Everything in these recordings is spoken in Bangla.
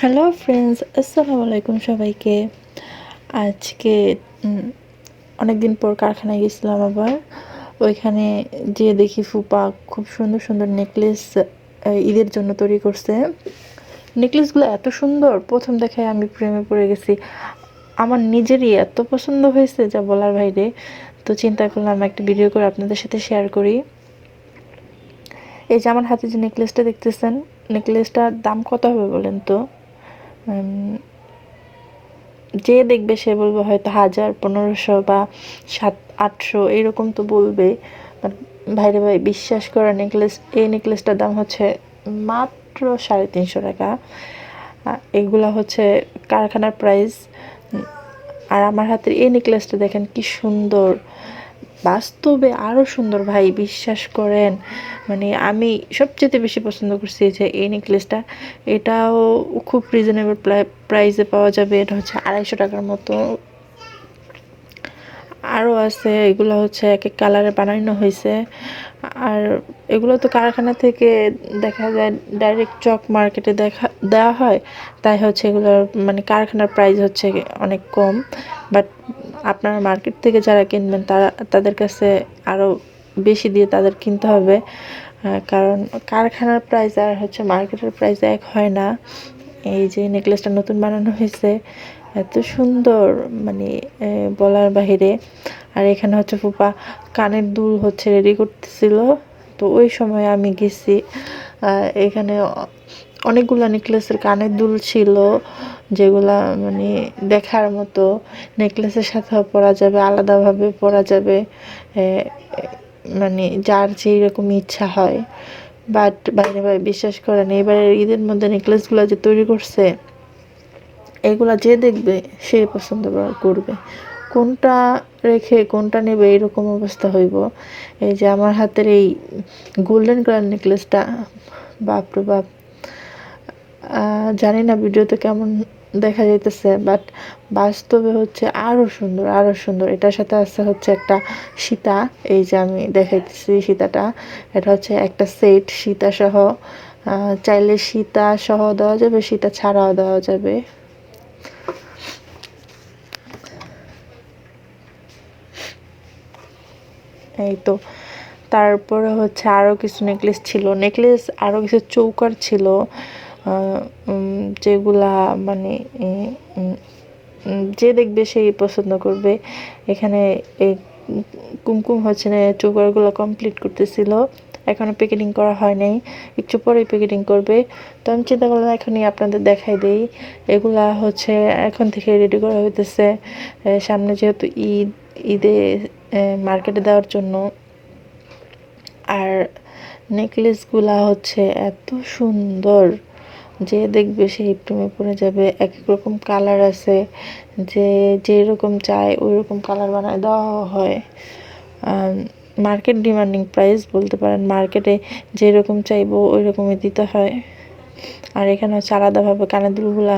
হ্যালো ফ্রেন্ডস, আসসালামু আলাইকুম সবাইকে। আজকে অনেক দিন পর কারখানায় গেছিলাম আবার। ওইখানে যেয়ে দেখি ফুপা খুব সুন্দর সুন্দর নেকলেস ঈদের জন্য তৈরি করছে। নেকলেসগুলো এত সুন্দর, প্রথম দেখায় আমি প্রেমে পড়ে গেছি। আমার নিজেরই এত পছন্দ হয়েছে যা বলার বাইরে। তো চিন্তা করলাম একটা ভিডিও করে আপনাদের সাথে শেয়ার করি। এই যে আমার হাতে যে নেকলেসটা দেখতেছেন, নেকলেসটার দাম কত হবে বলেন তো? যে দেখবে সে বলবে হয়তো 1000, 1500 বা 700-800 এরকম তো বলবে। বাট ভাইরে ভাই, বিশ্বাস করা, এই নেকলেসটার দাম হচ্ছে মাত্র 350 টাকা। এগুলা হচ্ছে কারখানার প্রাইস। আর আমার হাতের এই নেকলেসটা দেখেন কি সুন্দর, বাস্তবে আরও সুন্দর ভাই, বিশ্বাস করেন। মানে আমি সবচেয়ে বেশি পছন্দ করছি যে এই নেকলেসটা। এটাও খুব রিজনেবল প্রাইসে পাওয়া যাবে। এটা হচ্ছে 250 টাকার মতো। আরও আছে, এগুলো হচ্ছে এক এক কালারে বানানো হয়েছে। আর এগুলো তো কারখানা থেকে দেখা যায় ডাইরেক্ট চক মার্কেটে দেওয়া হয়, তাই হচ্ছে এগুলোর মানে কারখানার প্রাইস হচ্ছে অনেক কম। বাট আপনারা মার্কেট থেকে যারা কিনবেন তাদের কাছে আরও বেশি দিয়ে তাদের কিনতে হবে। কারণ কারখানার প্রাইস আর হচ্ছে মার্কেটের প্রাইস এক হয় না। এই যে নেকলেসটা নতুন বানানো হয়েছে, এত সুন্দর, মানে বলার বাহিরে। আর এখানে হচ্ছে ফুপা কানের দুল হচ্ছে রেডি করতেছিল। তো ওই সময় আমি গেছি। এখানে অনেকগুলো নেকলেসের কানের দুল ছিল, যেগুলা মানে দেখার মতো। নেকলেসের সাথেও পরা যাবে, আলাদাভাবে পরা যাবে, মানে যার যেই রকম ইচ্ছা হয়। বাট বাইরে বাইরে বিশ্বাস করেন, এবারের ঈদের মধ্যে নেকলেসগুলো যে তৈরি করছে, এগুলা যে দেখবে সে পছন্দ করবে। কোনটা রেখে কোনটা নেবে এরকম অবস্থা হইব। এই যে আমার হাতের এই গোল্ডেন কালার নেকলেসটা, বাপরে বাপ, জানি না ভিডিওতে কেমন দেখা যাইতেছে, বাট বাস্তবে হচ্ছে আরও সুন্দর, আরও সুন্দর। এটার সাথে আছে হচ্ছে একটা সীতা। এই যে আমি দেখাইতেছি সীতাটা, এটা হচ্ছে একটা সেট সীতা সহ। চাইলে সীতা সহ দেওয়া যাবে, সীতা ছাড়াও দেওয়া যাবে। এই তো, তারপরে হচ্ছে আরও কিছু নেকলেস ছিল, আরও কিছু চৌকার ছিল, যেগুলা মানে যে দেখবে সেই পছন্দ করবে। এখানে এই কুমকুম হচ্ছে না, চৌকারগুলো কমপ্লিট করতেছিল, এখনও প্যাকেটিং করা হয় নাই, একটু পরেই প্যাকেটিং করবে। তো আমি চিন্তা করলাম এখনই আপনাদের দেখাই দেই। এগুলা হচ্ছে এখন থেকে রেডি করা হইতেছে সামনে যেহেতু ঈদে মার্কেটে দেওয়ার জন্য। আর নেকলেসগুলা হচ্ছে এত সুন্দর, যে দেখবে সেই প্রেমে পড়ে যাবে। এক এক রকম কালার আছে, যে যেরকম চায় ওই রকম কালার বানায় দেওয়া হয়। মার্কেট ডিমান্ডিং প্রাইস বলতে পারেন, মার্কেটে যেরকম চাইবো ওই রকমই দিতে হয়। আর এখানে হচ্ছে আলাদাভাবে কানের দুলগুলা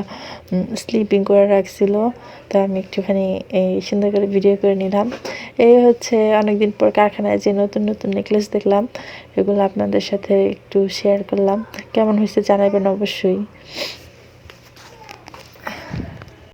স্লিপিং করে রাখছিল, তো আমি একটুখানি এই সুন্দর করে ভিডিও করে নিলাম। এই হচ্ছে অনেকদিন পর কারখানায় যে নতুন নতুন নেকলেস দেখলাম, এগুলো আপনাদের সাথে একটু শেয়ার করলাম। কেমন হয়েছে জানাবেন অবশ্যই।